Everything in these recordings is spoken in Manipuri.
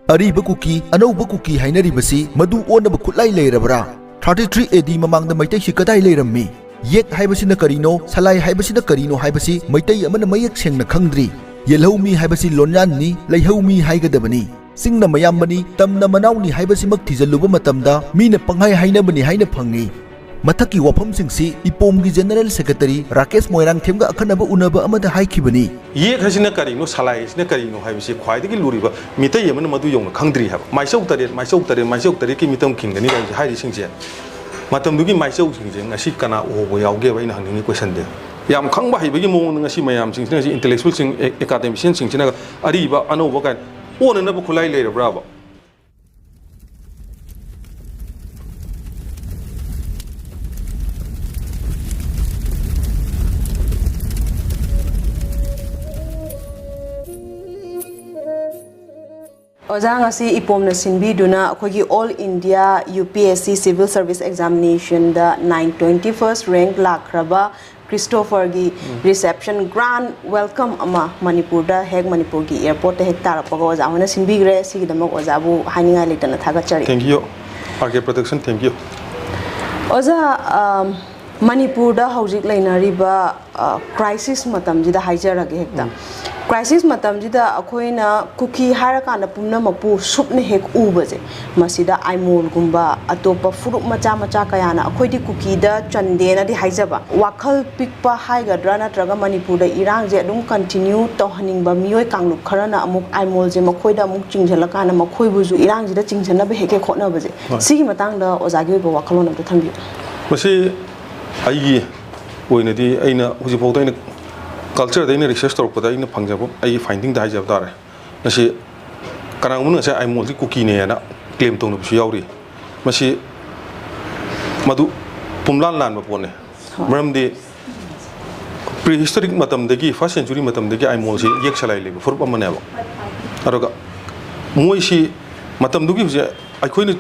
Ariba kuki, anauba kuki hainari basi, madu ona bakutlai leirabra. 33 AD mamang da Meitei si kadai leirammi. Yek haibasi na karino, salai haibasi na karino haibasi, Meitei amana mayak seng na khangdri. Yelhaumi haibasi lonyan ni, laihaumi haigadabani. Sing na mayambani, tam na manaw ni haibasi magtizaluba matamda, mina panghai hainabani haina phangi. Mathaki wafam singsi IPOM gi General Secretary Rakesh Moirangthem ga akhanaba unaba amada haikibani. Yek hasina karino salai hasina karino haibasi khwaidagi luriba Meitei amana madu yongna khangdri haba. Maisau tare ki mitam khingani ga hairi singse. Matamdugi maisau singse ngasi kana obo yauge ba ina hangni question de. Yam khangba haibagi mong ngasi mayam singse ngasi intellectual sing academician singse na ariba anoba kan ona na ba khulai leira braba. Ozang asi IPOM na sinbiduna akogi All India UPSC Civil Service Examination da 921st rank lakraba Christopher gi reception grand welcome ama Manipur da heg Manipur gi airport da heg tarapaga oza hona sinbigre sigidamok ozabu haninga litana thagachari. Thank you. RK Protection, thank you. Oza Manipur da hojik lainariba crisis matamjida haijarage hekta. Crisis matamjida akoina kuki harakana pumna mapu supne hek ubaje masida aimol gumba atopa furuk macha kayana akoidi kuki da chandena di haijaba wakhal pikpa haigadra natraga Manipur da irang je adum continue to haningba mioi kanglu kharana amuk aimol je makoida amuk chingjalakana makoi buju irang je da chingchana be heke khotna baje sigi matang da ozagi bo wakhalon amta thambi masi aigi oinadi aina huji pawta ina culture da ina research torpada ina phangjabo ai finding da haijab dare masi kanang mun sa ai multi cookie ne na claim tong no su yauri masi madu pumlan lan ma pone maram de prehistoric matam dagi first century matam dagi ai mol si yek salai le fur pam ne ba aroga moi si matam dugi ai khoini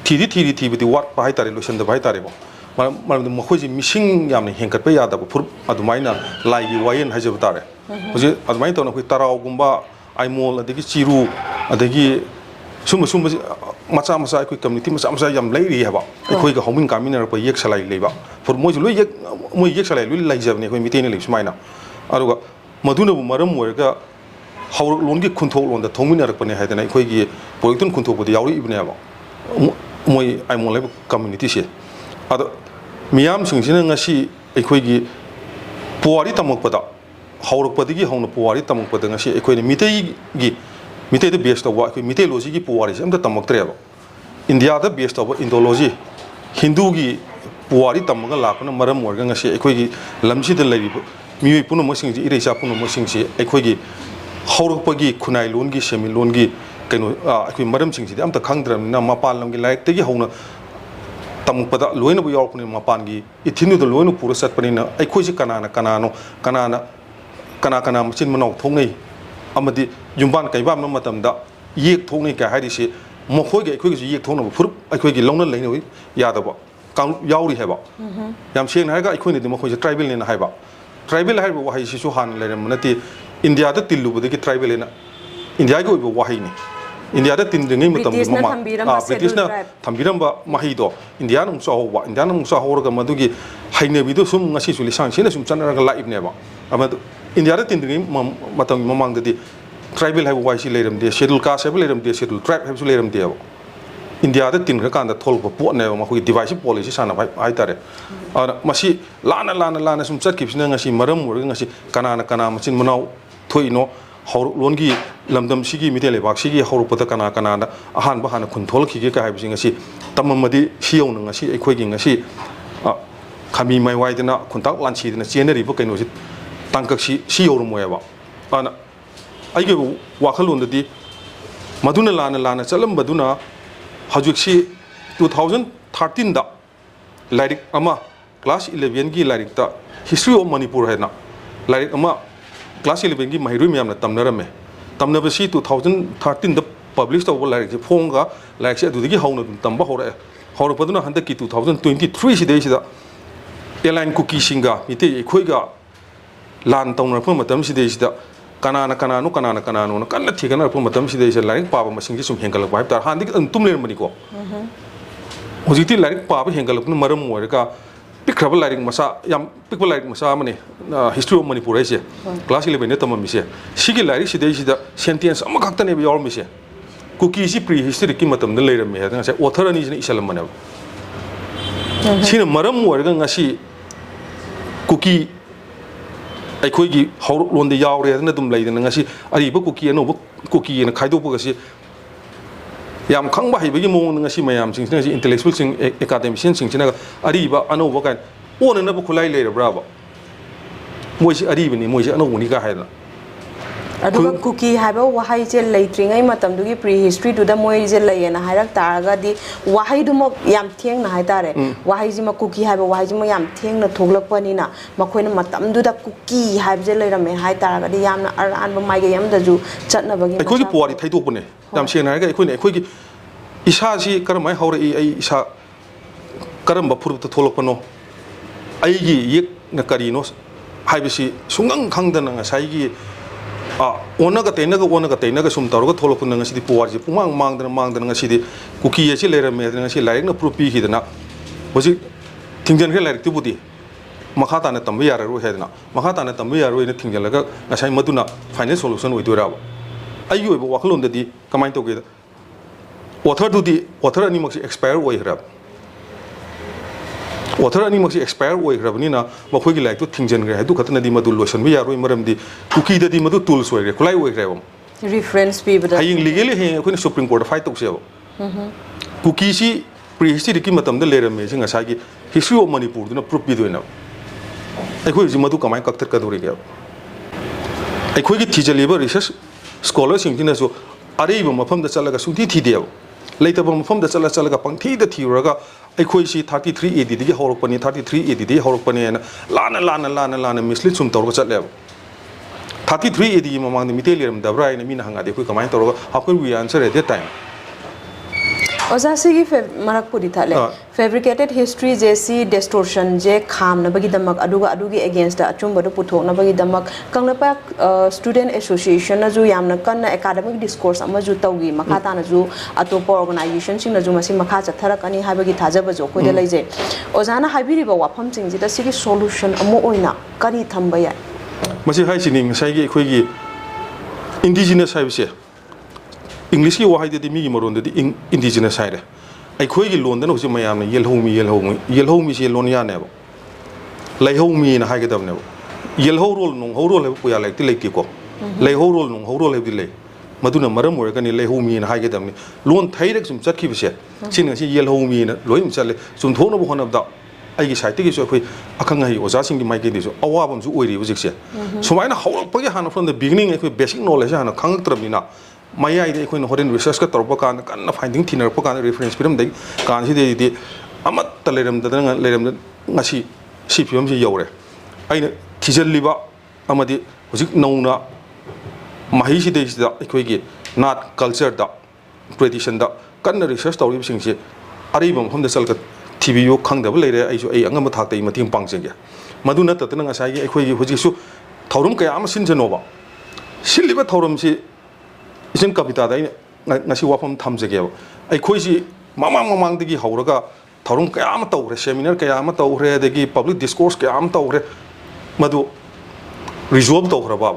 thiri bi wat pa hai tare lotion da bai tare ba maram makhoi missing yamni hengkat pa yada fur adumaina laigi wayen hajab tare hoje adumaina to na khoi tarau gumba aimol adagi chiru adagi sum macha khoi community macha yam leiri haba khoi ga homin kamina pa yek salai leiba fur moi yek salai lui laijab ne khoi mitene le sumaina aruga maduna bu maram moirga haur longi khunthok londa thongmina rakpane haidana khoi gi poitun khunthok bodi yauri ibne haba moi aimol le community se ado miyam singsina ngasi ekhoi puari tamokpada haurokpadigi hauna puari tamokpada ngasi ekhoi Meitei da base tawa ekhoi Meiteiology gi puari amta tamoktreba India da base tawa Indology Hindu gi puari tamaga lakna maram orga ngasi ekhoi lamsi da lari mioi puno mosingji ireisa puno mosingji ekhoi haurokpagi khunai longi semi longi kaino ekhoi maram singji amta khangdram na mapal lamgi laik tegi hauna tampada loina bu york ni mapangi ithinu do loina pura sat panina ai khoi kana machin manau thongnei amadi yumban kaiba matam da yek thongnei ka hairi se mokhoi ge khoi ge yek thongna fur ai khoi ge longna leina wi yadaba kang yauri heba yam shen ha ga ai khoi ni de mokhoi tribal ni na haiba tribal haiba wa hai si su han le manati India da tilu bu de ki tribal na India ge bu wa hai ni India da tin dengai matam mama British na thambiramba mahido India nung sa howa India nung sa horga madugi haine bido sum ngasi suli sang sina sum chanara live neba amadu India da tin dengai matam mamang de tribal have wise leram de schedule caste have leram de schedule tribe have leram de India da tin ka kan da thol po ne ma khu device policy sana ai tare ara masi lana sum chat kipsina ngasi maram mur ngasi kana machin manau thoino haur longi lamdam sigi mitele bak sigi haur pata kana da ahan ba hana khunthol khige ka haibing asi tamamadi siyo na ngasi ekhoi gi ngasi khami mai wai dina khuntak lanchi dina cheneri bo kaino si tangkak si siyo ro moya ba ana aige wakhalon dadi maduna lana chalam baduna hajuk si 2013 da lairik ama class 11 gi lairik ta history of Manipur haina lairik ama class 11 gi mahiru miyam na tamna si 2013 da publish to like phonga like se adudigi hauna tamba hora paduna handa ki 2023 sidai sida airline cookie singa mite khoiga lan tawna phama tam sidai sida kanana na kanna thigana pu matam si dei se laring pa ba masing sum hengal ba tar han dik tum ler mani ko hojiti laring pa ba hengal pu maram mo ka pikrab laring masa yam pikba laring masa mane history of manipur se class 11 ne tamam mi se sigi laring si dei si da sentence am khakta ne yor mi se cookie si prehistory ki matam da leiram me ha se author ani ni isalam mane sina maram mo ga ngasi cookie ꯑꯩꯈꯣꯏꯒꯤ ꯍꯧꯔꯛꯂꯣꯟꯗ ꯌꯥꯎꯔꯦ ꯍꯥꯏꯗꯅ ꯑꯗꯨꯝ ꯂꯩꯗꯅ ꯉꯁꯤ ꯑꯔꯤꯕ ꯀꯨꯀꯤ ꯑꯅꯧꯕ ꯀꯨꯀꯤꯅ ꯈꯥꯏꯗꯣꯛꯄꯒꯁꯤ ꯌꯥꯝ ꯈꯪꯕ ꯍꯩꯕꯒꯤ ꯃꯑꯣꯡꯗ ꯉꯁꯤ ꯃꯌꯥꯝꯁꯤꯡꯁꯤꯅ ꯉꯁꯤ ꯏꯟꯇꯦꯂꯦꯛꯆꯨꯋꯦꯜꯁꯤꯡ ꯑꯦꯀꯥꯗꯦꯃꯤꯁꯤꯌꯟꯁꯤꯡꯁꯤꯅ ꯑꯔꯤꯕ ꯑꯅꯧꯕ ꯀꯥꯏꯅ ꯑꯣꯟꯅꯅꯕ ꯈꯨꯠꯂꯥꯏ ꯂꯩꯔꯕ꯭ꯔꯥꯕ ꯃꯣꯏꯁꯤ ꯑꯔꯤꯕꯅꯤ ꯃꯣꯏꯁꯤ ꯑꯅꯧꯕꯅꯤꯒ ꯍꯥꯏꯗꯅ ꯑꯗꯨꯒ ꯀꯨꯀꯤ ꯍꯥꯏꯕ ꯋꯥꯍꯩꯁꯦ ꯂꯩꯇ꯭ꯔꯤꯉꯩ ꯃꯇꯝꯗꯨꯒꯤ ꯄ꯭ꯔꯤ ꯍꯤꯁꯇ꯭ꯔꯤꯗꯨꯗ ꯃꯣꯏꯁꯦ ꯂꯩꯌꯦꯅ ꯍꯥꯏꯔꯛ ꯇꯥꯔꯒꯗꯤ ꯋꯥꯍꯩꯗꯨꯃꯛ ꯌꯥꯝ ꯊꯦꯡꯅ ꯍꯥꯏꯇꯥꯔꯦ ꯋꯥꯍꯩꯁꯤꯃ ꯀꯨꯀꯤ ꯍꯥꯏꯕ ꯋꯥꯍꯩꯁꯤꯃ ꯌꯥꯝ ꯊꯦꯡꯅ ꯊꯣꯛꯂꯛꯄꯅꯤꯅ ꯃꯈꯣꯏꯅ ꯃꯇꯝꯗꯨꯗ ꯀꯨꯀꯤ ꯍꯥꯏꯕꯁꯦ ꯂꯩꯔꯝꯃꯦ ꯍꯥꯏꯇꯥꯔꯒꯗꯤ ꯌꯥꯝꯅ ꯑꯔꯥꯟꯕ ꯃꯥꯏꯀꯩ ꯑꯃꯗꯁꯨ ꯆꯠꯅꯕꯒꯤ ꯑꯩꯈꯣꯏꯒꯤ ꯄꯨꯋꯥꯔꯤ ꯊꯩꯗꯣꯛꯄꯅꯦ ꯌꯥꯝ ꯁꯦꯡꯅ ꯍꯥꯏꯔꯒ ꯑꯩꯈꯣꯏꯒꯤ ꯏꯁꯥꯁꯤ ꯀꯔꯝꯍꯥꯏꯅ ꯍꯧꯔꯛꯏ ꯑꯩ ꯏꯁꯥ ꯀꯔꯝꯕ ꯐꯨꯔꯨꯞꯇ ꯊꯣꯛꯂꯛꯄꯅꯣ ꯑꯩꯒꯤ ꯌꯦꯛꯅ ꯀꯔꯤꯅꯣ ꯍꯥꯏꯕꯁꯤ ꯁꯨꯡꯈꯪ ꯈꯪꯗꯅ ꯉꯁꯥꯏꯒꯤ ꯑꯣꯟꯅꯒ ꯇꯩꯅꯒ ꯁꯨꯝ ꯇꯧꯔꯒ ꯊꯣꯛꯂꯛꯄꯅ ꯉꯁꯤꯗꯤ ꯄꯨꯋꯥꯔꯤꯁꯦ ꯄꯨꯡꯃꯥꯡ ꯃꯥꯡꯗꯅ ꯉꯁꯤꯗꯤ ꯀꯨꯀꯤ ꯑꯁꯤ ꯂꯩꯔꯝꯃꯦ ꯍꯥꯏꯗꯅ ꯉꯁꯤ ꯂꯥꯏꯔꯤꯛꯅ ꯄ꯭ꯔꯨꯐ ꯄꯤꯈꯤꯗꯅ ꯍꯧꯖꯤꯛ ꯊꯤꯡꯖꯤꯟꯈ꯭ꯔꯦ ꯂꯥꯏꯔꯤꯛꯇꯨꯕꯨꯗꯤ ꯃꯈꯥ ꯇꯥꯅ ꯇꯝꯕ ꯌꯥꯔꯔꯣꯏ ꯍꯥꯏꯗꯅ ꯃꯈꯥ ꯇꯥꯅ ꯇꯝꯕ ꯌꯥꯔꯣꯏꯅ ꯊꯤꯡꯖꯤꯜꯂꯒ ꯉꯁꯥꯏ ꯃꯗꯨꯅ ꯐꯥꯏꯅꯦꯜ ꯁꯣꯂꯨꯁꯟ ꯑꯣꯏꯗꯣꯏꯔꯕ ꯑꯩꯒꯤ ꯑꯣꯏꯕ ꯋꯥꯈꯜꯂꯣꯟꯗꯗꯤ ꯀꯃꯥꯏꯅ ꯇꯧꯒꯦꯗ ꯑꯣꯊꯔ ꯑꯅꯤꯃꯛꯁꯤ expire ꯑꯣꯏꯈ꯭ꯔꯕ author animaksi expire oigrabnina makhoi like to thingjenre haidu khatnadi madu loisanbi yaroi maramdi cookie dadi madu tools oigre kulai oigrabam reference people haying legally he akhoi supreme court fight toksebo cookie si prehistory ki matam da lerame singa sagi history of manipur duna proof bidoina akhoi ji madu kamai kaktar kaduri ge akhoi gi thijaliba research scholars singina so areba mafam da chalaga sungthi thideo leitaba mafam da chalaga pangthi da thiuraga akhoi si 33 AD digi horokpani 33 AD digi horokpani na lana mislead sum torga chatleb 33 AD mamang Meitei leram dabra ina mina hanga de khoi kamai torga how can we answer at that time Ozasi marakpudi thale fabricated history jesi distortion je kham na bagi damak adugi against the achumba do puthok na bagi damak kangnapa student association na ju yamna kanna academic discourse ama ju tawgi makata na ju atopa organization sing na ju masi makha chathara kani habagi thajaba jo ko de leije ozana habiri ba wafam sing ji da sigi solution amo oina kari thamba ya masi hai sining sai gi khoi gi indigenous haibse English ki wahai de mi maron de indigenous side ai khoi gi lon da no si mayam na yelhomi si lon ya ne ba laihomi na hai ga dam ne ba yelho rol nong ho rol he pu ya like ti like ko laiho rol nong ho rol he di le maduna maram or ga ni laihomi na hai ga dam ni lon thai rek sum chat ki bse sin si yelhomi na loim chale sum thon no hon da ai gi site gi so khoi akhang ai oja sing gi mai ge di so awa bam su oi ri bujik se sumaina hawak pa gi han from the beginning ai basic knowledge han khang trab ni na Maya ide ko horen research ka torba kan kan finding thinner po kan reference piram dai kan si de amat taleram da leram ngasi cpm ji yore aina thijal liba amadi hojik nauna mahi si de da ko gi nat culture da tradition da kan research tawri sing si ari bam hom da sal ka tv yo khang da leire ai so ai angam thak tai mating pang jeng ya maduna tatna ngasai gi ko gi hojik su thorum kaya am sin jenoba siliba thorum si isin Kavita da ngasi wafam thamjage ai khoi si mamang digi hauraga tharum kaya am tawre seminar kaya am tawre degi public discourse kaya am tawre madu resolve tawra ba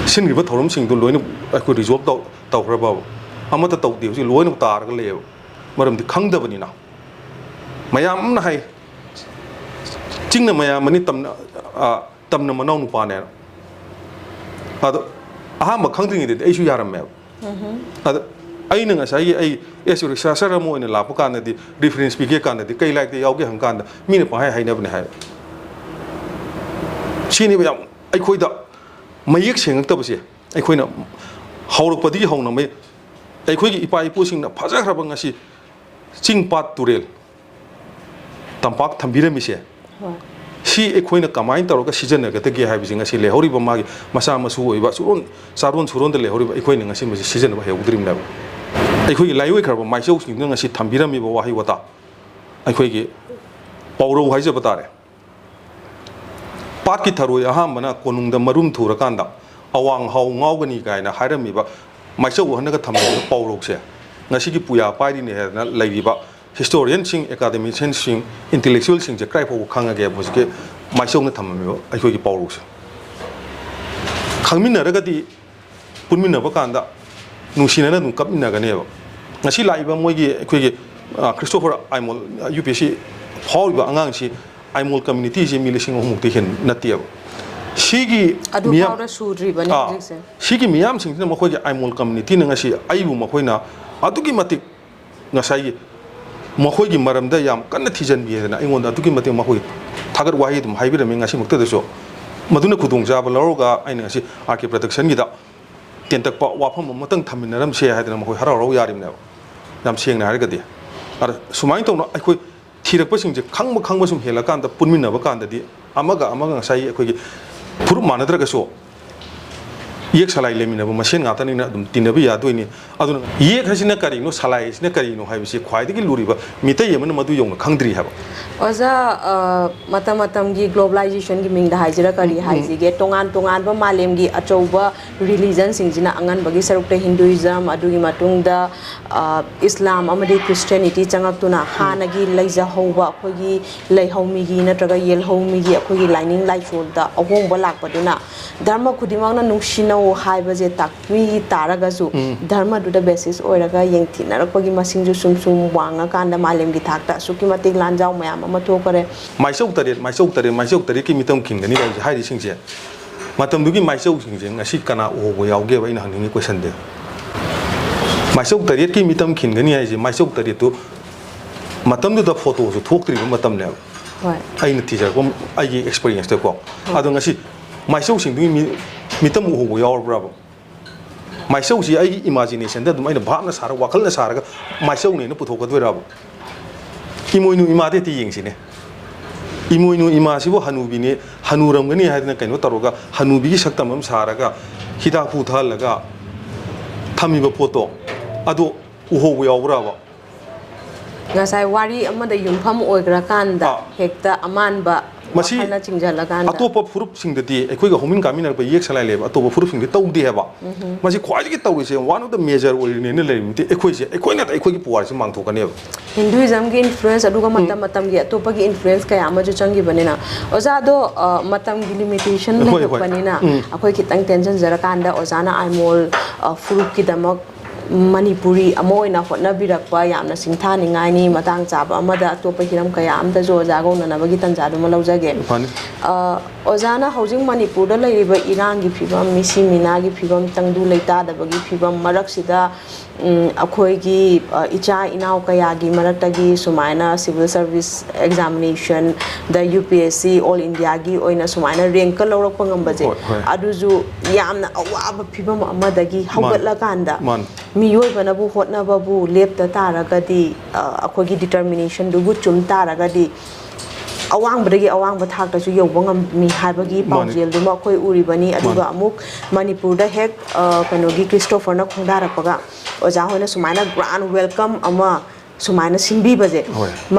sin riba tharum sing du loina ai resolve tawra ba amata tawdi si loina tar ga le maram di khangdabani na mayam na hai chingna mayam mani tamna manau nu pa ne ado aham khangdring de ai su yaram me ad ai nang sai ai esu researcher mo ina la pa kan di reference pi ge kan di kai like de yaw ge hang kan da mi ne pa hai na bne hai chini ba ai khoi da mayek seng ta ba se ai khoi na haurok pa di hong na mai ai khoi gi ipa ipu sing na phaja khra ba ngasi ching pat turel tampak thambire mi se si ekhoi na kamai taro ka season ga te ge ha bi ngasi le hori ba ma gi masa masu oi ba suron de le hori ba ekhoi ngasi ma season ba he udrim na ekhoi gi laiwe khar ba mai chau sing ngasi thambira mi ba wa hi wata ekhoi gi pawro hai ja bata re ꯄꯥꯠꯀꯤ ꯊꯔꯣꯏ ꯑꯍꯥꯟꯕꯅ ꯀꯣꯅꯨꯡꯗ ꯃꯔꯨꯝ ꯊꯨꯔꯀꯥꯟꯗ ꯑꯋꯥꯡ ꯍꯥꯎ ꯉꯥꯎꯒꯅꯤ ꯀꯥꯏꯅ ꯍꯥꯏꯔꯝꯃꯤꯕ ꯃꯥꯏꯆꯧ ꯍꯟꯅꯒ ꯊꯝꯂꯤꯕ ꯄꯥꯎꯔꯧꯁꯦ ꯉꯁꯤꯒꯤ ꯄꯨꯌꯥ ꯄꯥꯏꯔꯤꯅꯦ ꯍꯥꯏꯗꯅ ꯂꯩꯔꯤꯕ ꯍꯤꯁꯇꯣꯔꯤꯌꯟꯁꯤꯡ ꯑꯦꯀꯥꯗꯦꯃꯤꯁꯤꯌꯟꯁꯤꯡ ꯏꯟꯇꯦꯂꯦꯛꯆꯨꯋꯦꯜꯁꯤꯡꯁꯦ ꯀꯗꯥꯏ ꯐꯥꯎꯕ ꯈꯪꯉꯒꯦ ꯍꯧꯖꯤꯛꯀꯤ ꯃꯥꯏꯆꯧꯅ ꯊꯝꯃꯝꯃꯤꯕ ꯑꯩꯈꯣꯏꯒꯤ ꯄꯥꯎꯔꯧꯁꯦ ꯈꯪꯃꯤꯟꯅꯔꯒꯗꯤ ꯄꯨꯟꯃꯤꯟꯅꯕ ꯀꯥꯟꯗ ꯅꯨꯡꯁꯤꯅꯅ ꯑꯗꯨꯝ ꯀꯞꯃꯤꯟꯅꯒꯅꯦꯕ ꯉꯁꯤ ꯂꯥꯛꯏꯕ ꯃꯣꯏꯒꯤ ꯑꯩꯈꯣꯏꯒꯤ ꯈ꯭ꯔꯤꯁꯇꯣꯐꯔ ꯑꯥꯏꯃꯣꯜ UPSC ꯐꯥꯎꯔꯤꯕ ꯑꯉꯥꯡꯁꯤ ꯑꯥꯏꯃꯣꯜ ꯀꯝꯃ꯭ꯌꯨꯅꯤꯇꯤꯁꯤ ꯃꯤ 3,000ꯃꯨꯛꯇꯤ ꯍꯦꯟꯅ ꯅꯠꯇꯦꯕ ꯁꯤꯒꯤ ꯃꯤꯌꯥꯝ ꯁꯤꯒꯤ ꯃꯤꯌꯥꯝꯁꯤꯡꯁꯤꯅ ꯃꯈꯣꯏꯒꯤ ꯑꯥꯏꯃꯣꯜ ꯀꯝꯃ꯭ꯌꯨꯅꯤꯇꯤꯅ ꯉꯁꯤ ꯑꯩꯕꯨ ꯃꯈꯣꯏꯅ ꯑꯗꯨꯛꯀꯤ ꯃꯇꯤꯛ ꯉꯁꯥꯏꯒꯤ ꯃꯈꯣꯏꯒꯤ ꯃꯔꯝꯗ ꯌꯥꯝ ꯀꯟꯅ ꯊꯤꯖꯤꯟꯕꯤꯗꯅ ꯑꯩꯉꯣꯟꯗ ꯑꯗꯨꯛꯀꯤ ꯃꯇꯤꯛ ꯃꯈꯣꯏ ꯊꯥꯒꯠ ꯋꯥꯍꯩ ꯑꯗꯨꯝ ꯍꯥꯏꯕꯤꯔꯝꯃꯤ ꯉꯁꯤꯃꯛꯇꯗꯁꯨ ꯃꯗꯨꯅ ꯈꯨꯗꯣꯡꯆꯥꯕ ꯂꯧꯔꯒ ꯑꯩꯅ ꯉꯁꯤ RK ꯄ꯭ꯔꯗꯛꯁꯟꯒꯤꯗ ꯇꯦꯟꯇꯛꯄ ꯋꯥꯐꯝ ꯑꯃꯇꯪ ꯊꯝꯃꯤꯟꯅꯔꯝꯁꯦ ꯍꯥꯏꯗꯅ ꯃꯈꯣꯏ ꯍꯔꯥꯎ ꯍꯔꯥꯎ ꯌꯥꯔꯤꯕꯅꯦꯕ ꯌꯥꯝ ꯁꯦꯡꯅ ꯍꯥꯏꯔꯒꯗꯤ ꯑꯗ ꯁꯨꯃꯥꯏꯅ ꯇꯧꯅ ꯑꯩꯈꯣꯏ ꯊꯤꯔꯛꯄꯁꯤꯡꯁꯦ ꯈꯪꯕ ꯁꯨꯝ ꯍꯦꯜꯂꯀꯥꯟꯗ ꯄꯨꯟꯃꯤꯟꯅꯕ ꯀꯥꯟꯗꯗꯤ ꯑꯃꯒ ꯉꯁꯥꯏ ꯑꯩꯈꯣꯏꯒꯤ ꯐꯨꯔꯨꯞ ꯃꯥꯟꯅꯗ꯭ꯔꯒꯁꯨ ꯌꯦꯛ ꯁꯂꯥꯏ ꯂꯩꯃꯤꯟꯅꯕ ꯃꯁꯦꯟ ꯉꯥꯛꯇꯅꯤꯅ ꯑꯗꯨꯝ ꯇꯤꯟꯅꯕ ꯌꯥꯗꯣꯏꯅꯤ ꯑꯗꯨꯅ ꯌꯦꯛ ꯍꯥꯏꯁꯤꯅ ꯀꯔꯤꯅꯣ ꯁꯂꯥꯏ ꯍꯥꯏꯁꯤꯅ ꯀꯔꯤꯅꯣ ꯍꯥꯏꯕꯁꯤ ꯈ꯭ꯋꯥꯏꯗꯒꯤ ꯂꯨꯔꯤꯕ ꯃꯤꯇꯩ ꯑꯃꯅ ꯃꯗꯨ ꯌꯧꯅ ꯈꯪꯗ꯭ꯔꯤ ꯍꯥꯏꯕ ꯑꯣꯖꯥ ꯃꯇꯝꯒꯤ ꯒ꯭ꯂꯣꯕꯦꯂꯥꯏꯖꯦꯁꯟꯒꯤ ꯃꯤꯡꯗ ꯍꯥꯏꯖꯔ ꯀꯔꯤ ꯍꯥꯏꯁꯤꯒꯦ ꯇꯣꯉꯥꯟꯕ ꯃꯥꯂꯦꯝꯒꯤ ꯑꯆꯧꯕ ꯔꯤꯂꯤꯖꯟꯁꯤꯡꯁꯤꯅ ꯑꯉꯟꯕꯒꯤ ꯁꯔꯨꯛꯇ ꯍꯤꯟꯗꯨꯏꯖꯝ ꯑꯗꯨꯒꯤ ꯃꯇꯨꯡꯗ ꯏꯁꯂꯥꯝ ꯑꯃꯗꯤ ꯈ꯭ꯔꯤꯁꯇꯤꯌꯥꯅꯤꯇꯤ ꯆꯪꯉꯛꯇꯨꯅ ꯍꯥꯟꯅꯒꯤ ꯂꯩꯖꯍꯧꯕ ꯑꯩꯈꯣꯏꯒꯤ ꯂꯩꯍꯧꯃꯤꯒꯤ ꯅꯠꯇ꯭ꯔꯒ ꯌꯦꯜꯍꯧꯃꯤꯒꯤ ꯑꯩꯈꯣꯏꯒꯤ ꯂꯥꯏꯅꯤꯡ ꯂꯥꯏꯁꯣꯜꯗ ꯑꯍꯣꯡꯕ ꯂꯥꯛꯄꯗꯨꯅ ꯙꯔꯃ ꯈꯨꯗꯤꯡꯃꯛꯅ ꯅꯨꯡꯁꯤꯅꯧ ꯍꯥꯏꯕꯁꯦ ꯇꯥꯛꯄꯤ ꯇꯥꯔꯒꯁꯨ ꯙꯔꯃꯗꯨꯗ ꯕꯦꯁꯤꯁ ꯑꯣꯏꯔꯒ ꯌꯦꯡꯊꯤꯅꯔꯛꯄꯒꯤ ꯃꯁꯤꯡꯁꯨ ꯁꯨꯝ ꯋꯥꯡꯉꯀꯥꯟꯗ ꯃꯥꯂꯦꯝꯒꯤ ꯊꯥꯛꯇ ꯑꯁꯨꯛꯀꯤ ꯃꯇꯤꯛ ꯂꯥꯟꯖꯥꯎ ꯃꯌꯥꯝ ꯑꯃ ꯊꯣꯛꯈꯔꯦ ꯃꯥꯏꯆꯧ ꯇꯔꯦꯠꯀꯤ ꯃꯤꯇꯝ ꯈꯤꯟꯒꯅꯤ ꯍꯥꯏꯔꯤꯁꯤꯡꯁꯦ ꯃꯇꯝꯗꯨꯒꯤ ꯃꯥꯏꯆꯧꯁꯤꯡꯁꯦ ꯉꯁꯤ ꯀꯅꯥ ꯎꯍꯧꯕ ꯌꯥꯎꯒꯦꯕ ꯑꯩꯅ ꯍꯪꯅꯤꯡꯉꯤ ꯀꯣꯏꯁꯟꯗꯦ ꯃꯥꯏꯆꯧ ꯇꯔꯦꯠꯀꯤ ꯃꯤꯇꯝ ꯈꯤꯟꯒꯅꯤ ꯍꯥꯏꯁꯦ ꯃꯥꯏꯆꯧ ꯇꯔꯦꯠꯇꯨ ꯃꯇꯝꯗꯨꯗ ꯐꯣꯇꯣꯁꯨ ꯊꯣꯛꯇ꯭ꯔꯤꯕ ꯃꯇꯝꯅꯦꯕ ꯑꯩꯅ ꯊꯤꯖꯔꯛꯄ ꯑꯩꯒꯤ ꯑꯦꯛꯁꯄꯤꯔꯤꯌꯦꯟꯁꯇꯀꯣ ꯑꯗꯣ ꯉꯁꯤ ꯃꯥꯏꯆꯧꯁꯤꯡꯗꯨꯒꯤ ꯃꯤꯇꯝ ꯎꯍꯧꯕ ꯌꯥꯎꯔꯕ꯭ꯔꯕ ꯃꯥꯏꯆꯧꯁꯤ ꯑꯩꯒꯤ ꯏꯃꯥꯖꯤꯅꯦꯁꯟꯗ ꯑꯗꯨꯝ ꯑꯩꯅ ꯚꯥꯞꯅ ꯁꯥꯔꯒ ꯋꯥꯈꯜꯅ ꯁꯥꯔꯒ ꯃꯥꯏꯆꯧꯅꯦꯅ ꯄꯨꯊꯣꯛꯀꯗꯣꯏꯔꯕ ꯏꯃꯣꯏꯅꯨ ꯏꯃꯥꯗꯩ ꯌꯦꯡꯁꯤꯅꯦ ꯏꯃꯣꯏꯅꯨ ꯏꯃꯥꯁꯤꯕꯨ ꯍꯅꯨꯕꯤꯅꯦ ꯍꯅꯨꯔꯝꯒꯅꯤ ꯍꯥꯏꯗꯅ ꯀꯩꯅꯣ ꯇꯧꯔꯒ ꯍꯅꯨꯕꯤꯒꯤ ꯁꯛꯇꯝ ꯑꯃ ꯁꯥꯔꯒ ꯍꯤꯗꯥꯛ ꯄꯨꯊꯍꯜꯂꯒ ꯊꯝꯃꯤꯕ ꯄꯣꯠꯇꯣ ꯑꯗꯣ ꯎꯍꯧꯕ ꯌꯥꯎꯕ꯭ꯔꯕ ꯉꯁꯥꯏ ꯋꯥꯔꯤ ꯑꯃꯗ ꯌꯨꯝꯐꯝ ꯑꯣꯏꯈ꯭ꯔꯀꯥꯟꯗ ꯍꯦꯛꯇ ꯑꯃꯥꯟꯕ ꯃꯁꯤ ꯑꯇꯣꯞꯄ ꯐꯨꯔꯨꯞꯁꯤꯡꯗꯗꯤ ꯑꯩꯈꯣꯏꯒ ꯍꯧꯃꯤꯟ ꯀꯥꯃꯤꯟꯅꯔꯛꯄ ꯌꯦꯛ ꯁꯂꯥꯏ ꯂꯩꯕ ꯑꯇꯣꯞꯄ ꯐꯨꯔꯨꯞꯁꯤꯡꯗꯤ ꯇꯧꯗꯦ ꯍꯥꯏꯕ ꯃꯁꯤ ꯈ꯭ꯋꯥꯏꯗꯒꯤ ꯇꯧꯔꯤꯁꯦ ꯋꯥꯟ ꯑꯣꯐ ꯗ ꯃꯦꯖꯔ ꯑꯣꯏꯔꯤꯅꯦꯅ ꯂꯩꯔꯤꯕꯗꯤ ꯑꯩꯈꯣꯏꯅ ꯑꯩꯈꯣꯏꯒꯤ ꯄꯨꯋꯥꯔꯤꯁꯦ ꯃꯥꯡꯊꯣꯛꯀꯅꯦꯕ ꯍꯤꯟꯗꯨꯏꯖꯝꯒꯤ ꯏꯟꯐ꯭ꯂꯨꯌꯦꯟꯁ ꯑꯗꯨꯒ ꯃꯇꯝꯒꯤ ꯑꯇꯣꯞꯄꯒꯤ ꯏꯟꯐ꯭ꯂꯨꯌꯦꯟꯁ ꯀꯌꯥ ꯑꯃꯁꯨ ꯆꯪꯈꯤꯕꯅꯤ나 ꯑꯣꯖꯥꯗꯣ ꯃꯇꯝꯒꯤ ꯂꯤꯃꯤꯇꯦꯁꯟ ꯂꯩꯔꯛꯄꯅꯤꯅ ꯑꯩꯈꯣꯏ ꯈꯤꯇꯪ ꯇꯦꯟꯁꯤꯟꯖꯔꯀꯥꯟꯗ ꯑꯣꯖꯥꯅ ꯑꯥꯏꯃꯣꯜ ꯐꯨꯔꯨꯞꯀꯤꯗꯃꯛ ꯃꯅꯤꯄꯨꯔꯤ ꯑꯃ ꯑꯣꯏꯅ ꯍꯣꯠꯅꯕꯤꯔꯛꯄ ꯌꯥꯝꯅ ꯁꯤꯡꯊꯥꯅꯤꯡꯉꯥꯏꯅꯤ ꯃꯇꯥꯡ ꯆꯥꯕ ꯑꯃꯗ ꯑꯇꯣꯞꯄ ꯍꯤꯔꯝ ꯀꯌꯥ ꯑꯃꯗꯁꯨ ꯑꯣꯖꯥꯒ ꯎꯅꯅꯕꯒꯤ ꯇꯟꯖꯥꯗꯨꯃ ꯂꯧꯖꯒꯦ ꯑꯣꯖꯥꯅ ꯍꯧꯖꯤꯛ ꯃꯅꯤꯄꯨꯔꯗ ꯂꯩꯔꯤꯕ ꯏꯔꯥꯡꯒꯤ ꯐꯤꯕꯝ ꯃꯤꯁꯤ ꯃꯤꯅꯥꯒꯤ ꯐꯤꯕꯝ ꯇꯪꯗꯨ ꯂꯩꯇꯥꯗꯕꯒꯤ ꯐꯤꯕꯝ ꯃꯔꯛꯁꯤꯗ ꯑꯩꯈꯣꯏꯒꯤ ꯏꯆꯥ ꯏꯅꯥꯎ ꯀꯌꯥꯒꯤ ꯃꯔꯛꯇꯒꯤ ꯁꯨꯃꯥꯏꯅ ꯁꯤꯚꯤꯜ ꯁꯔꯚꯤꯁ ꯑꯦꯛꯖꯥꯃꯤꯅꯦꯁꯟꯗ UPSC ꯑꯣꯜ ꯏꯟꯗꯤꯌꯥꯒꯤ ꯑꯣꯏꯅ ꯁꯨꯃꯥꯏꯅ ꯔꯦꯡꯀ ꯂꯧꯔꯛꯄ ꯉꯝꯕꯁꯦ ꯑꯗꯨꯁꯨ ꯌꯥꯝꯅ ꯑꯋꯥꯕ ꯐꯤꯕꯝ ꯑꯃꯗꯒꯤ ꯍꯧꯒꯠꯂꯀꯥꯟꯗ ꯃꯤꯑꯣꯏꯕꯅꯕꯨ ꯍꯣꯠꯅꯕꯕꯨ ꯂꯦꯞꯇ ꯇꯥꯔꯒꯗꯤ ꯑꯩꯈꯣꯏꯒꯤ ꯗꯤꯇꯔꯃꯤꯅꯦꯁꯟꯗꯨꯕꯨ ꯆꯨꯝ ꯇꯥꯔꯒꯗꯤ ꯑꯋꯥꯡꯕꯗꯒꯤ ꯑꯋꯥꯡꯕ ꯊꯥꯛꯇꯁꯨ ꯌꯧꯕ ꯉꯝꯃꯤ ꯍꯥꯏꯕꯒꯤ ꯄꯥꯎꯖꯦꯜꯗꯨꯃ ꯑꯩꯈꯣꯏ ꯎꯔꯤꯕꯅꯤ ꯑꯗꯨꯒ ꯑꯃꯨꯛ ꯃꯅꯤꯄꯨꯔꯗ ꯍꯦꯛ ꯀꯩꯅꯣꯒꯤ ꯈ꯭ꯔꯤꯁꯇꯣꯐꯔꯅ ꯈꯣꯡꯗꯥꯔꯛꯄꯒ ꯑꯣꯖꯥ ꯍꯣꯏꯅ ꯁꯨꯃꯥꯏꯅ ꯒ꯭ꯔꯥꯟ ꯋꯦꯜꯀꯝ ꯑꯃ ꯁꯨꯃꯥꯏꯅ ꯁꯤꯟꯕꯤꯕꯁꯦ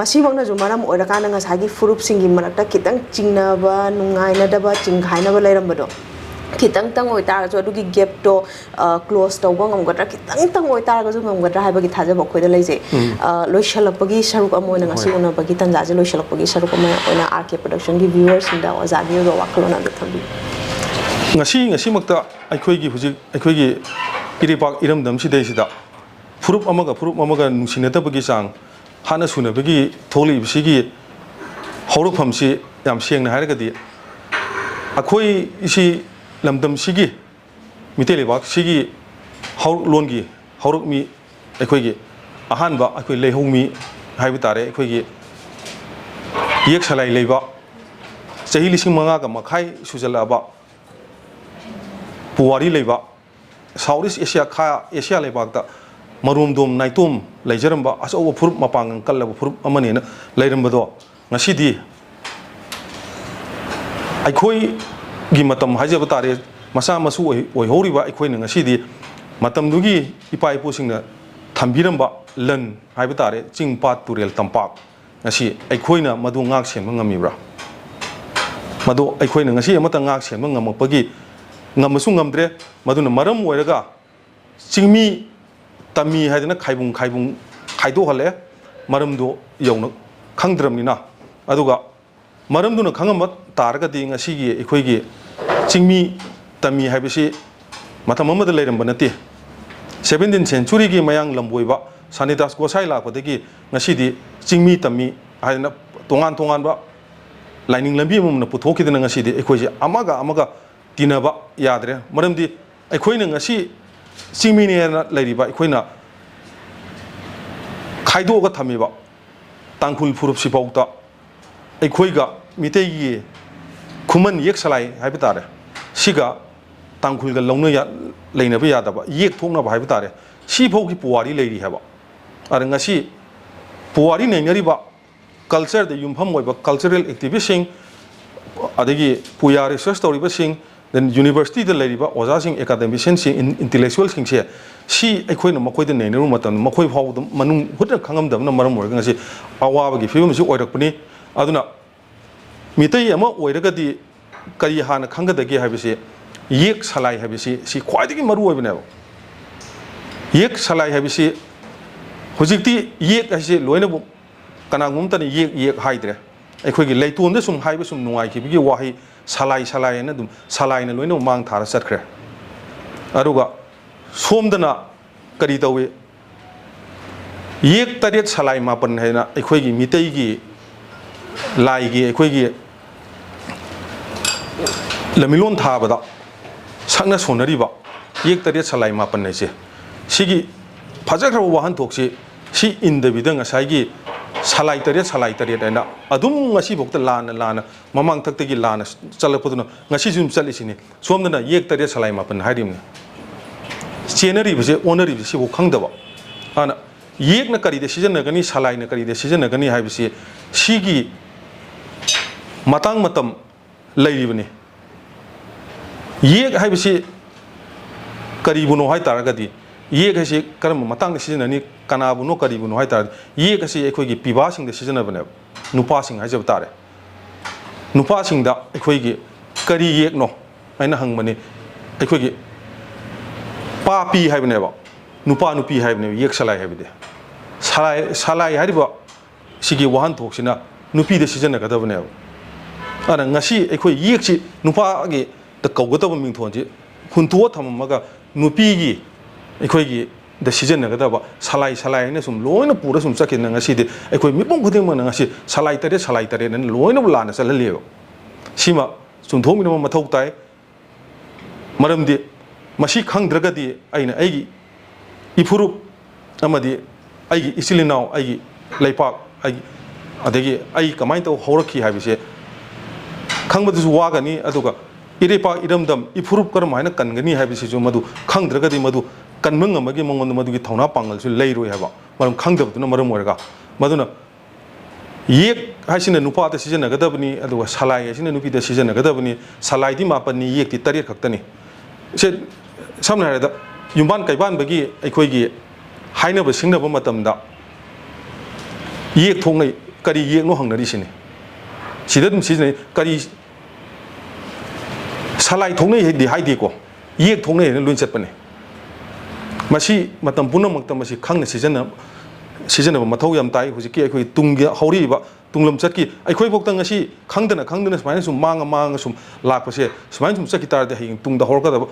ꯃꯁꯤꯃꯛꯅꯁꯨ ꯃꯔꯝ ꯑꯣꯏꯔꯀꯥꯟꯗ ꯉꯁꯥꯏꯒꯤ ꯐꯨꯔꯨꯞꯁꯤꯡꯒꯤ ꯃꯔꯛꯇ ꯈꯤꯇꯪ ꯆꯤꯡꯅꯕ ꯅꯨꯡꯉꯥꯏꯅꯗꯕ ꯆꯤꯡꯈꯥꯏꯅꯕ ꯂꯩꯔꯝꯕꯗꯣ ꯈꯤꯇꯪꯇꯪ ꯑꯣꯏꯇꯥꯔꯒꯁꯨ ꯑꯗꯨꯒꯤ ꯒꯦꯞꯇꯣ ꯀ꯭ꯂꯣꯖ ꯇꯧꯕ ꯉꯝꯒꯗ꯭ꯔꯥ ꯈꯤꯇꯪꯇꯪ ꯑꯣꯏꯇꯥꯔꯒꯁꯨ ꯉꯝꯒꯗ꯭ꯔꯥ ꯍꯥꯏꯕꯒꯤ ꯊꯥꯖꯕ ꯑꯩꯈꯣꯏꯗ ꯂꯩꯖꯩ ꯂꯣꯏꯁꯤꯜꯂꯛꯄꯒꯤ ꯁꯔꯨꯛ ꯑꯃ ꯑꯣꯏꯅ ꯉꯁꯤ ꯎꯅꯕꯒꯤ ꯇꯟꯖꯥꯁꯦ ꯂꯣꯏꯁꯤꯜꯂꯛꯄꯒꯤ ꯁꯔꯨꯛ ꯑꯃ ꯑꯣꯏꯅ RK ꯄ꯭ꯔꯗꯛꯁꯟꯒꯤ ꯚ꯭ꯌꯨꯋꯔꯁꯤꯡꯗ ꯑꯣꯖꯥꯒꯤ ꯑꯣꯏꯕ ꯋꯥꯈꯜꯂꯣꯟ ꯑꯃ ꯊꯝꯕꯤꯌꯨ ꯉꯁꯤꯃꯛꯇ ꯑꯩꯈꯣꯏꯒꯤ ꯏꯔꯩꯄꯥꯛ ꯏꯔꯝꯗꯝꯁꯤꯗꯩꯁꯤꯗ ꯐꯨꯔꯨꯞ ꯑꯃꯒ ꯅꯨꯡꯁꯤꯅꯗꯕꯒꯤ ꯆꯥꯡ ꯍꯥꯟꯅ ꯁꯨꯅꯕꯒꯤ ꯊꯣꯛꯂꯛꯏꯕꯁꯤꯒꯤ ꯍꯧꯔꯛꯐꯝꯁꯤ ꯌꯥꯝ ꯁꯦꯡꯅ ꯍꯥꯏꯔꯒꯗꯤ ꯑꯩꯈꯣꯏꯁꯤ ꯂꯝꯗꯝꯁꯤꯒꯤ ꯃꯤꯇꯩ ꯂꯩꯕꯥꯛꯁꯤꯒꯤ ꯍꯧꯔꯛꯂꯣꯟꯒꯤ ꯍꯧꯔꯛꯃꯤ ꯑꯩꯈꯣꯏꯒꯤ ꯑꯍꯥꯟꯕ ꯑꯩꯈꯣꯏ ꯂꯩꯍꯧꯃꯤ ꯍꯥꯏꯕ ꯇꯥꯔꯦ ꯑꯩꯈꯣꯏꯒꯤ ꯌꯦꯛ ꯁꯂꯥꯏ ꯂꯩꯕ ꯆꯍꯤ 5,500 ꯁꯨꯖꯜꯂꯛꯑꯕ ꯄꯨꯋꯥꯔꯤ ꯂꯩꯕ ꯁꯥꯎꯠ ꯏꯁ ꯑꯦꯁꯤꯌꯥ ꯂꯩꯕꯥꯛꯇ ꯃꯔꯣꯝꯗꯣꯝ ꯅꯥꯏꯇꯣꯝ ꯂꯩꯖꯔꯝꯕ ꯑꯆꯧꯕ ꯐꯨꯔꯨꯞ ꯃꯄꯥꯡꯒꯜ ꯀꯜꯂꯕ ꯐꯨꯔꯨꯞ ꯑꯃꯅꯦꯅ ꯂꯩꯔꯝꯕꯗꯣ ꯉꯁꯤꯗꯤ ꯑꯩꯈꯣꯏꯒꯤ ꯃꯇꯝ ꯍꯥꯏꯖꯕ ꯇꯥꯔꯦ ꯃꯆꯥ ꯃꯁꯨ ꯑꯣꯏꯍꯧꯔꯤꯕ ꯑꯩꯈꯣꯏꯅ ꯉꯁꯤꯗꯤ ꯃꯇꯝꯗꯨꯒꯤ ꯏꯄꯥ ꯏꯄꯨꯁꯤꯡꯅ ꯊꯝꯕꯤꯔꯝꯕ ꯂꯟ ꯍꯥꯏꯕ ꯇꯥꯔꯦ ꯆꯤꯡ ꯄꯥꯠ ꯇꯨꯔꯦꯜ ꯇꯝꯄꯥꯛ ꯉꯁꯤ ꯑꯩꯈꯣꯏꯅ ꯃꯗꯨ ꯉꯥꯛ ꯁꯦꯟꯕ ꯉꯝꯃꯤꯕ꯭ꯔꯥ madu akhoi nang ngasi amata ngak sem ngamapagi ngamasu ngamdre maduna maram oiraga chingmi tami haidana khaibung khaido hale maramdo yawna khangdramnina aduga maramduna khangama targa di ngasi gi akhoi gi chingmi tami haibisi matam amada leiram banati 17th century gi mayang lamboiba Sanidas Gosai lakpadagi ngasi di chingmi tami haidana tongan ba lining lambi amna puthokidana ngasi di akhoi amaga tinaba yadre maramdi akhoi na ngasi chingmi ne na leiriba akhoi na khaido ga thamiba tangkhul phurup sipauta akhoi ga mitei gi khuman yek salai haiba tare siga tangkhul ga launa ya leina ba yadaba yek thokna ba haiba tare si phau gi puwari leiri haba ar ngasi puwari nei ngariba culture the yumpham oiba cultural activist sing adagi puya research toriba sing then university the leriba oza sing academician sing intellectual sing se si akhoi na makoi de neneru matan makoi phau manung hutna khangam dam na maram orga ngasi awa gi film si oirak pani aduna mitei ama oiraga di kari hana khangadagi habisi yek salai habisi si khwaidagi maru oibane yek salai habisi hojikti yek hasi loina bu kanangum tani yek haidre akhoi gi leiton de sum haiba sum nuai ki bi wahi salai na dum salai na loina mang thara satkre aruga somdana kari tawe yek tariat salai mapan haina akhoi gi mitei gi lai gi akhoi gi lamilon thabada sakna sonariba yek tariat salai mapan nei se sigi phajakra wahan thokse si indabida ngasai gi salai tariat aina adum ngasi bokta lana mamang thakta gi lana chalapuduna ngasi jum chalisini somdana yek tariat salai mapan hairimni chenari bise onari bise bo khangdaba ana yek na kari de season na gani salai na kari de season na gani haibisi sigi matang matam lairibani yek haibisi karibuno hai taragadi yek hasi karam matang de season ani kanabuno karibuno hai tar yek hasi ekhoi gi piba sing de season bane nupa sing hai jab tare nupa sing da ekhoi gi kari yek no aina hangmani ekhoi gi pa pi hai bane ba nupa nupi hai bane yek salai hai bide salai hai ba sigi wahan thoksina nupi de season ga da bane ana ngasi ekhoi yek chi nupa gi da kawgata ba ming thonji huntuwa thammaga nupi gi akhoi gi da season ga da ba salai na sum loina pura sum chakin na ngasi de akhoi mipong khuding ma na ngasi salai tare na loina bulana salale sima sum thomi na mathau tai maram de masi khangdraga di aina aigi ifurup amadi aigi isilinau aigi laipak aigi adagi ai kamai to horakhi habise khangbadusu wagani aduga irepa iramdam ifurup karmaina kangani habise ju madu khangdraga di madu kanmang amagi mongon madu gi thona pangal su leiroi haba maram khangdabduna maram orga maduna yek hasina nupa ta season ga dabni aduga salai hasina nupi da season ga dabni salai di mapani yek ti tarir khaktani se samna hada yumban kaiban bagi akhoi gi haina ba singna ba matamda yek thongnai kari yek no hangnari sini sidadum season kari salai thongnai di haidi ko yek thongnai ne luin chatpane masi matam punamakta masi khangna season ba mathau yam tai hujiki akhoi tunggi hauri ba tunglam chatki akhoi bokta ngasi khangdana smaina sum manga sum lakpase smaina sum chaki tar de hing tungda horka da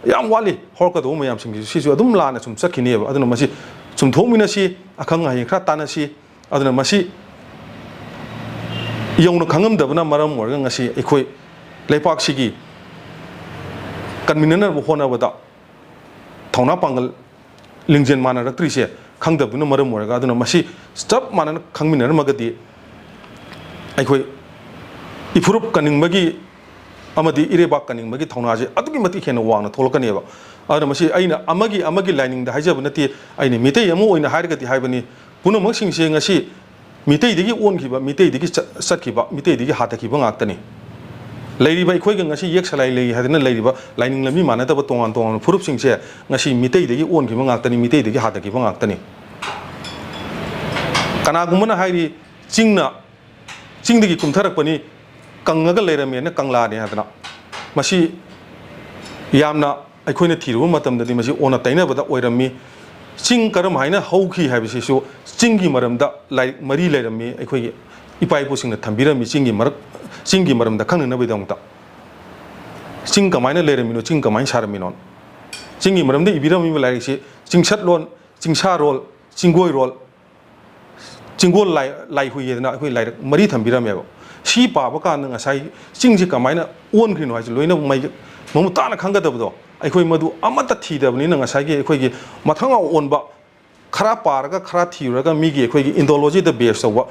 yam wali horka do mayam sing sisu adum lana sum chakini ba aduna masi sum thomina si akhang hai khra tana si aduna masi yong khangam dabna maram orga ngasi akhoi leipak sigi kanminana bo hona bada thona pangal lingjen mana raktri se khangdabuna maram orga aduna masi stop mana khangminana magadi akhoi ifurup kaning magi amadi irebak kaning magi thona je adugi mati khena wangna tholkani ba aduna masi aina amagi lining da haijab nati aina mitei amu oina hairgati haibani puno maksing se ngasi mitei digi on khiba mitei digi sakhiba mitei digi hatakhiba ngaktani leiriba ikhoi ngasi yek salai lei hadina leiriba lining lami mana ta tongan furup sing se ngasi mitei digi on khiba ngaktani mitei digi hatakhiba ngaktani kana gumana hairi chingdagi kumtharakpani कंगग लेरमेन कंगलाने हदना मसी यामना अखोइना थिरुब मतमददि मसी ओना तैनबदा ओइरमी चिंग करम हाइना हौखि हाबिसिसु चिंगी मरमदा लाइ मरी लेरमी अखोइगे इपा इपुसिंगना थंबिरमी चिंगी मरमदा खंगनबैदंगता चिंग कमाइना लेरमिनो चिंग कमाइन सारमिनो चिंगी मरमदा इबिरमी लाइसे चिंगसत लोन चिंगसा रोल चिंगोय रोल चिंगोल लाई हुइना अखोइ लाइ मरी थंबिरमेबो सी पाबा कान ngasai चिंगजे कमाइना ओनख्रिनो हाइसे लोइना मै ममु ताना खंगदबदो अखोइ मदु अमता थीदबनि ngasai गे अखोइगे मथंगा ओनबा खरा पारगा खरा थीरगा मिगे अखोइगे इंडोलॉजी द बेस तौबा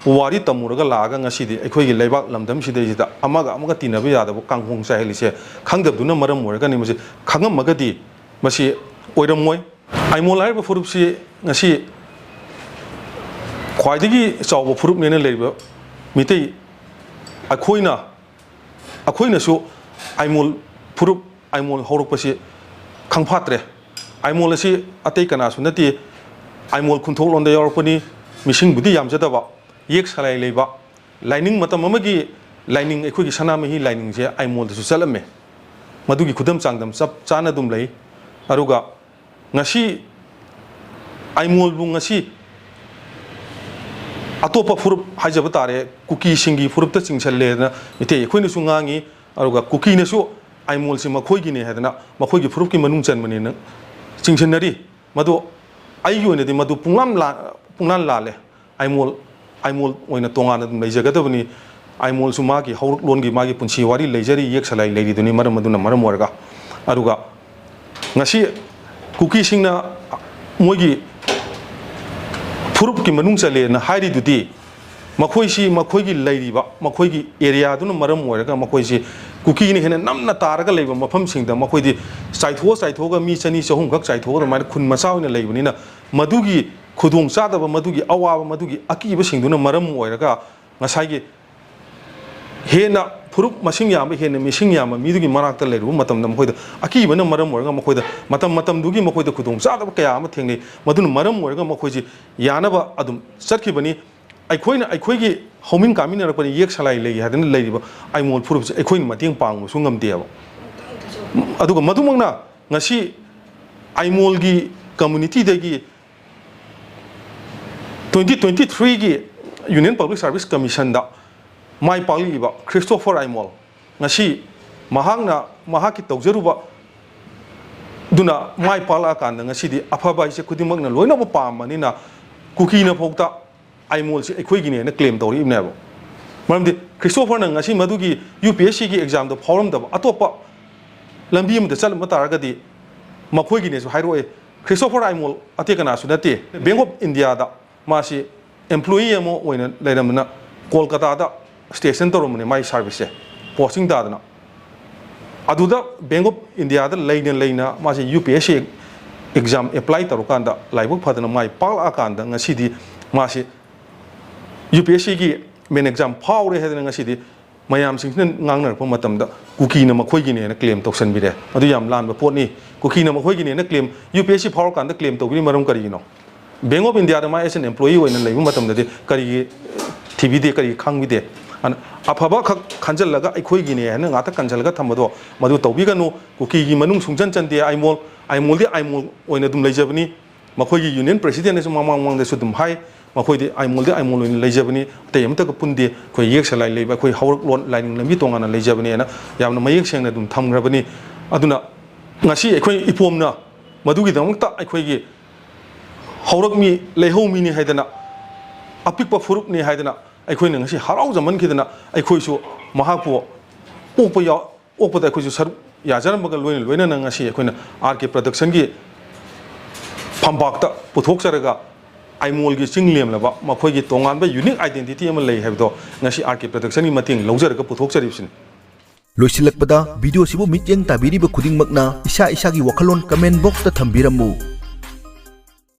पुवारी तमुरगा लागा ngasidi अखोइगे लेबाक लमदम सिदैजिदा अमगा तिनबा यादबो कांगहोंग साइलिसे खंगदबदुना मरम ओरगा नि मसे खंगमगदी मसे ओइरमोय आइमोल हाइबा फुरुपसि ngasi ख्वाइदगी चावबा फुरुपनेना लेबा मितै अखोइनासु आइमोल फुरुप आइमोल हौरकपसि खंफात्रे आइमोल असि अतै कनासु नति आइमोल खुंथोकलोंदा यावरपनि मिसिंगबुदि यामजदबा येक सलाइ लेबा लाइनिंग मतम अमगी लाइनिंग अखोइगी सनामहि लाइनिंग जे आइमोलदसु चलमे मदुगी खुदम चांगदम सब चाना दुम लई अरुगा ngasi आइमोल बु ngasi अतोपा फुरुप हाइजब तारे कुकी सिंगी फुरुप त चिंगसलेना इते अखोइनसु ngangi अरुगा कुकीनसु आइमोल से मखोइगिने हेदना मखोइगी फुरुप की मनुंग चनमने न चिंगसनरी मदो आइगी ओइनदि मदु पुंगलान लाले आइमोल ओइना तोंगाना दम लैजगदबनि आइमोल सु मागी हौरक लोनगी मागी पुंसी वारी लैजरी येक सलाई लैरिदुनि मरम मदुना मरम ओरगा अरुगा ngasi कुकी सिंगना मोइगी फुरुप की मनुंग चले न हाइरिदुदि मखोइगी लैरिबा मखोइगी एरिया दुना मरम ओरगा मखोइसी कुकी ने हेन नमना तारगा लेबा मफम सिंगदा मखोइदि चाइथोगा मी चनी चहुम खक चाइथोगा माने खुन मसाउना लेबनिना मदुगी खुदोंग चादबा मदुगी अवाबा मदुगी अकीबा सिंगदुना मरम ओरगा ngसाइगी हेना फुरुप मसिंग याम हेना मिसिंग याम मीदुगी मनाक्ता लेरु मतम मखोइदा अकीबना मरम ओरगा मखोइदा मतम दुगी मखोइदा खुदोंग चादबा कया अमा थेंगने मदुना मरम ओरगा मखोइजी यानबा अदुम चटखिबनी अखोइगी होमिंग कामिनरपनि येक सलाई लेगी हादन लेरिबा आइमोल फुरुपसे अखोइन मतेंग पांगसु ngamdeaba aduga madumangna ngasi आइमोल की कम्युनिटी दगी 2023 की यूनियन पब्लिक सर्विस कमीशन दा माइ पालिबा Christopher आइमोल ngasi mahangna mahaki tawjaruba duna mai pala kanda ngasidi afaba ise khudimagna loina ba pamani na kuki na phokta आइमोल से अखोइगिने ना क्लेम तौरी इबनेबो मरमदि क्रिस्टोफर ना ngasi मदुगी यूपीएससी की एग्जाम दो फॉर्म दब अतोपा लंबी अमद चलम तारगदी मखोइगिने सु हाइरोए क्रिस्टोफर आइमोल अते कनासु नते बैंक ऑफ इंडिया दा मासी एम्प्लॉई अमो ओइना लेरमना कोलकाता दा स्टेशन तोरमने माइ सर्विस से पोस्टिंग दादना अदुदा बैंक ऑफ इंडिया दा लेना मासी यूपीएससी एग्जाम अप्लाई तरुकांदा लाइबक फदना माइ पाल आकांदा ngasi मासी यूपीएससी की मेन एग्जाम फाउरे हेदना ngasi mayam singna ngangnarpa matamda kuki na makhoigine na claim toksanbire adu yam lanba potni kuki na makhoigine na claim UPSC power kan da claim togri maram karino Bank of India da ma as an employee oina leibu matamda de kari TV de kari khangbi de an afaba khanjal laga aikhoigine na ngata kanjal ga thamado madu tawbiga no kuki gi manung sungjan chande aimol oina dum leijabni makhoigi union president is mamang de sudum hai मखोइदे आइमोल लेजबनी तेमतक पुंदे खो येक सलाई लेबा खो हौरक लोन लाइनिंग लंबी तोंगाना लेजबनी ना यामना मयेक सेंगना दुम थमग्रबनी अदुना ngasi अखोइ इपोमना मदुगी दमकता अखोइगी हौरक मी लेहौमी नि हाइदना अपिकपा फुरुक नि हाइदना अखोइना ngasi हराउ जमन खिदना अखोइसु महापो ओपदा अखोइसु सर याजरमगा लोइना ngasi अखोइना आरके प्रोडक्शन की फंबाकता पुथोकसरगा आइमोल की चिंगलेम लबा मखोइगी तोंगानबा यूनिक आइडेंटिटी अमा लई हैबदो ngasi आरके प्रोडक्शन की मतेंग लौजरगा पुथोकसरिबसिन लोइसिलकपदा वीडियो सिबु मित्येंग ताबिरिबा खुदिंगमकना इसा इसागी वखलोन कमेंट बॉक्स ता थंबिरमु